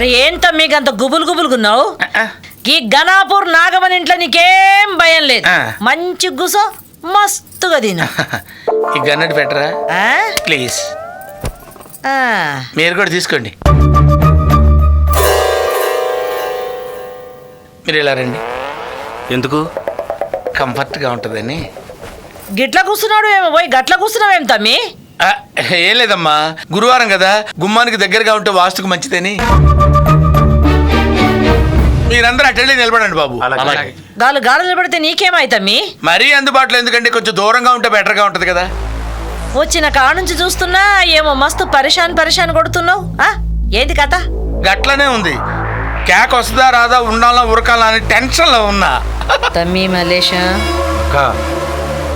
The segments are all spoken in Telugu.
అరే ఏంట మీకు అంత గుబులు గుబులుగున్నావు? ఈ గణాపూర్ నాగమని ఇంట్లో నీకేం భయం లేదు. మంచి గుసో మస్తుగా తిను. ఈ గన్నట్టు పెట్టరా ప్లీజ్. మీరు కూడా తీసుకోండి. మీరు ఇలా రండి. ఎందుకు? కంఫర్ట్గా ఉంటుందని. గిట్ల కూర్చున్నాడు ఏమో, పోయి గట్ల కూర్చున్నావేం తమ్మి? ఏం లేదమ్మా, గురువారం కదా, గుమ్మానికి దగ్గరగా ఉంటే వాస్తుకు మంచిదని. మీరందరూ అటెండ్ నిలబడండి బాబు. గాలు గాలు నిలబడితే నీకేమైతమ్మి? మరీ అందుబాటులో ఎందుకంటే కొంచెం దూరంగా ఉంటే బెటర్గా ఉంటది కదా. వచ్చిన కాడ నుంచి చూస్తున్నా ఏమో మస్తు పరిశాన్ కొడుతున్నావు. ఏంది కథ? గట్లనే ఉంది. కేక్ వస్తుందా రాదా, ఉండాలా ఉరకాలా అని టెన్షన్లో ఉన్నా. తమ్మి మలేషా,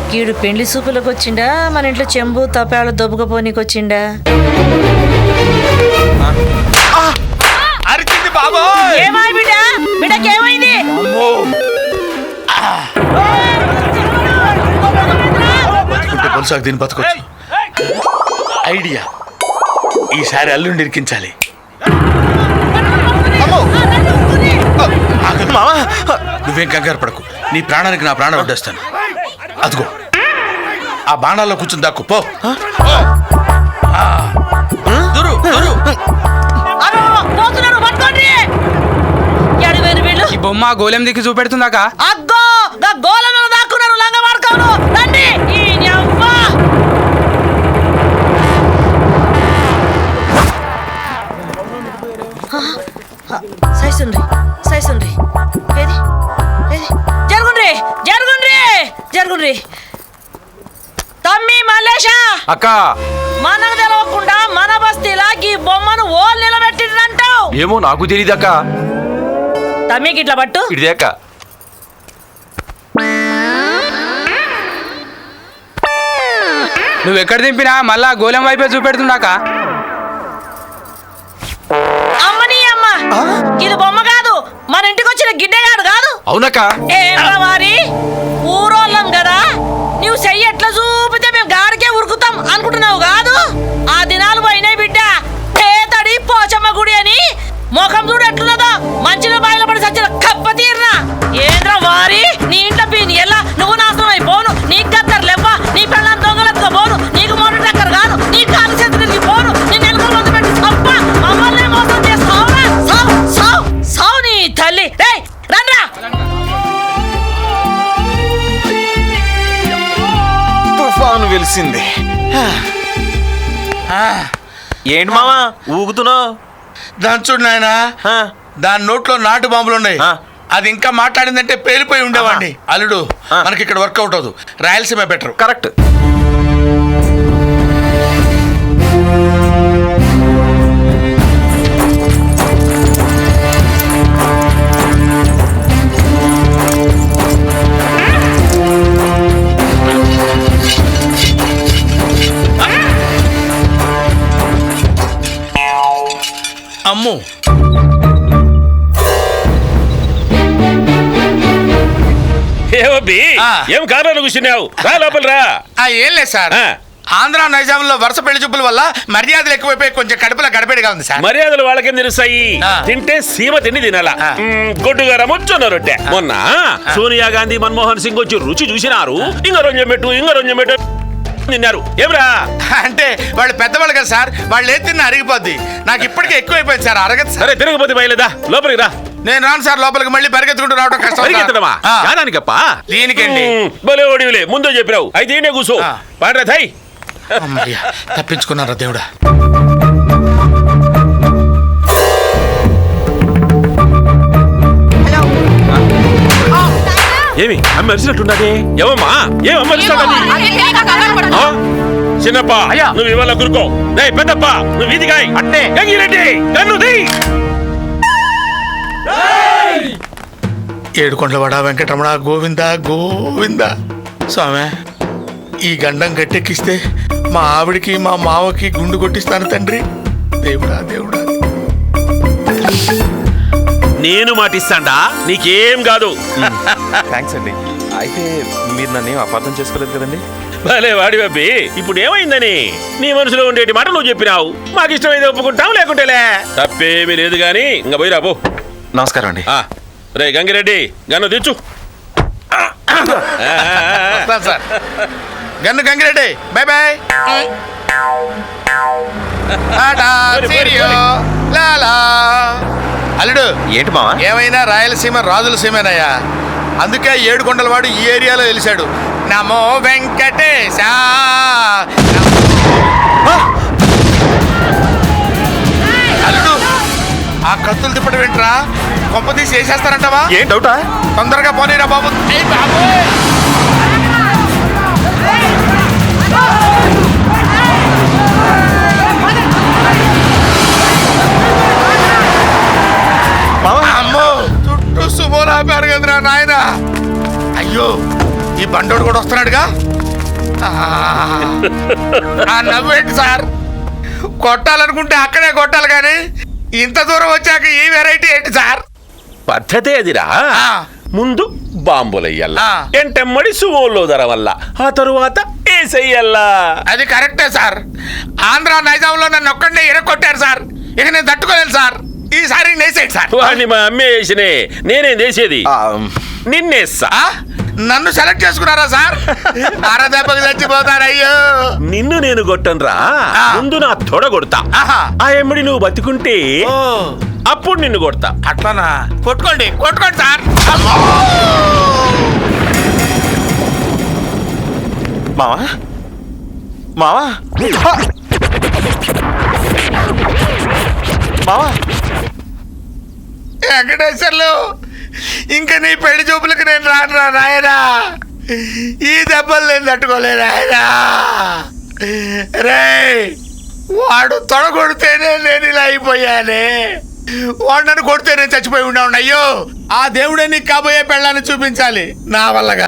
కీడు పెండ్లి సూపులకు వచ్చిండా, మన ఇంట్లో చెంబు తపాలు దొబ్బకపోనీకి వచ్చిండా? అరిచింది బాబు. ఏమై బిడ్డ, బిడ్డకేమైంది? దీని బతకొచ్చు. ఐడియా, ఈసారి అల్లుండి ఇరికించాలి. నువ్వేం కంగారు పడకు, నీ ప్రాణానికి నా ప్రాణం వడ్డేస్తాను. అదిగో ఆ బాణాల్లో కూర్చుని దాక్కు పో. ఈ బొమ్మ గోలెం దిక్కు చూపెడుతుందాక. అగ్గో గోళంలో దాక్కున్నారు లంగ వాడుకోను. రండి. సైసుండ్రి ఏది ఏది జరుగుండ్రి. తమ్మి మల్లేషా, అక్క మనకు తెలవకుండా మన బస్తీలా ఈ బొమ్మను ఓల్ నిలబెట్టిండ్రంటావు. ఏమో నాకు తెలియదక్క. తమ్మికి ఇట్లా పట్టు. ఇదే అక్క. నువ్వు ఎక్కడ దింపినా మళ్ళా గోలెం వైపే చూపెడుతుందాక. అమ్మని అమ్మ, ఇది బొమ్మ కాదు, మన ఇంటికి వచ్చిన గిడ్డగాడు కాదు. అవునక్క. వారి ఊరోళ్ళం కదా, నువ్వు చెయ్యి ఎట్లా చూపితే మేము గాడికే ఉరుకుతాం అనుకుంటున్నావు కాదు. ఆ దినాలు పోయినాయి బిడ్డ. పేతడి పోచమ్మ గుడి అని ముఖం చూడు ఎట్లున్నదో, మంచిలో బాయిలో పడి సచ్చిన కప్ప తీరినా. ఏంద్రా వారి, నీ ఇంట్లో పీని ఎలా నువ్వు నాశనం అయిపోను. నీకు గద్దరు లెవ్వ, నీ పిల్లలు దొంగలెత్తుకో పోను, నీకు మోటార్ టక్కర్ కాను, నీ కాలు చేతులకి పోను, నీ నెలకొలు వద్ద పెట్టి తప్ప మమ్మల్ని మోసం చేస్తావా? సావు నీ తల్లి. రేయ్ రండ్రా. తుఫాను వెలిసింది. ఏంటి మావా ఊగుతున్నావు? దాని చూడు నాయనా, దాని నోట్లో నాటు బాంబులు ఉన్నాయి. అది ఇంకా మాట్లాడిందంటే పేలిపోయి ఉండేవాడిని. అల్లుడు, మనకి ఇక్కడ వర్కౌట్ అవదు, రాయలసీమ బెటర్. కరెక్ట్. అమ్ము, ఏం కారణాలు కూర్చున్నావు? రా లోపల రా. ఏం లేదు సార్, ఆంధ్ర నైజాంలో వరుస పెళ్లి చూపుల వల్ల మర్యాదలు ఎక్కువైపోయి కొంచెం కడుపులో గడబడిగా ఉంది సార్. మర్యాదలు వాళ్ళకేం తెలుస్తాయి? తింటే సీమ తిండి తినాలా. గొడ్డుగార ముచ్చొన్న రొట్టె. మొన్న సోనియా గాంధీ, మన్మోహన్ సింగ్ వచ్చి రుచి చూసినారు. ఇంక రొంజం పెట్టు తిన్నారు. ఏమరా అంటే వాళ్ళు పెద్దవాళ్ళు కదా సార్, వాళ్ళు ఏది తిన్నా అరిగిపోద్ది. నాకు ఇప్పటికే ఎక్కువైపోయింది సార్, అరగదు. సరే తిరగపోతే బయలుదా, లోపలికి రా. నేను రాను సార్, లోపలికి మళ్ళీ పరిగెత్తుకుంటూ రావడం కష్టం. దీనికండి భలే ఓడివిలే, ముందు చెప్పినావు. అయితే ఈయనే కూర్చో. పాడ్రా థై. తప్పించుకున్నారా దేవుడా. ఏమి అమ్మ అరిచినట్టున్నదే? ఏమమ్మా, ఏం అమ్మ చిన్నప్ప నువ్వు ఇవాళ గురుకో. పెద్దప్ప నువ్వు వీధికాయ్. అంటే గంగిరెడ్డి కన్ను తీ. ఏడుకొండలవాడ వెంకటరమణ గోవింద గోవింద. స్వామి, ఈ గండం గట్టెక్కిస్తే మా ఆవిడికి మా మావకి గుండు కొట్టిస్తాను తండ్రి. దేవుడా దేవుడా. నేను మాటిస్తాండా నీకేం కాదు. థ్యాంక్స్ అండి. అయితే మీరు నన్ను ఏం అపార్థం చేసుకోలేదు కదండి? భలే వాడి బాబీ, ఇప్పుడు ఏమైందని నీ మనసులో ఉండేటి మాట నువ్వు చెప్పినావు. మాకు ఇష్టమైతే ఒప్పుకుంటాం, లేకుంటేలే తప్పేమీ లేదు. గాని ఇంకా పోయి రాబో. నమస్కారం అండి. రే గంగిరెడ్డి, గన్ను తెచ్చు. వస్తాను sir. Gun Gangireddy, bye bye. Tata, cheerio, లాలా. అల్లుడు, ఏంటి మావా? ఏమైనా రాయలసీమ రాజుల సీమేనయ్యా. అందుకే ఏడుకొండలవాడు ఈ ఏరియాలో వెలిశాడు. నమో వెంకటేశ. అల్లుడు, ఆ కత్తులు తిప్పటి వింటరా, కొంప తీసి వేసేస్తారంటావా? ఏం డౌటా? తొందరగా పోనీరా బాబు. ఏయ్ బాబోయ్! అమ్మో, చుట్టూ సుమోలు ఆపారు కదరా నాయన. అయ్యో, ఈ బండోడు కూడా వస్తున్నాడుగా. ఆ నవ్వేంటి సార్? కొట్టాలనుకుంటే అక్కడే కొట్టాలి కానీ ఇంత దూరం వచ్చాక ఈ వెరైటీ ఏంటి సార్? పద్ధతే అదిరా. ఆ. ముందు బాంబులయ్యల్లా, ఆ. ఎంటెమ్మడి సువోల్లో ధరవల్ల, ఆ తరువాత ఏసయ్యల్లా. అది కరెక్టే సార్. ఆంధ్ర నైజాంలో నన్ను ఒక్కడే ఎరగొట్టారు సార్. ఇక నేను తట్టుకోలేను సార్. ఈసారి నేసేయండి సార్. వాడిని మా అమ్మే వేసినే, నేనేం చేసేది? నిన్నేస్తా. ఆ? నన్ను సెలెక్ట్ చేసుకున్నారా సార్? అరదెబ్బకి చచ్చిపోతారు. అయ్యో, నిన్ను నేను కొట్టనురా, ఆ. ముందు నా తొడ కొడతా. ఆహా. ఆ ఎమ్మడి నువ్వు బతికుంటే ఓ, అప్పుడు నిన్ను కొడతా. అట్లానా? కొట్టుకోండి కొట్టుకోండి సార్. అమ్మో! మావా, మావా, మావా. వెంకటేశ్వర్లు, ఇంకా నీ పెళ్లి చూపులకు నేను రానురా నాయనా. ఈ దెబ్బలు నేను తట్టుకోలేను నాయనా. రే, వాడు తొడగొడితేనే నేను ఇలా అయిపోయానే. వాడు నన్ను కొడితే నేను చచ్చిపోయి ఉన్నాను. అయ్యో, ఆ దేవుడే నీకు కాబోయే పెళ్ళాన్ని చూపించాలి నా వల్లగా.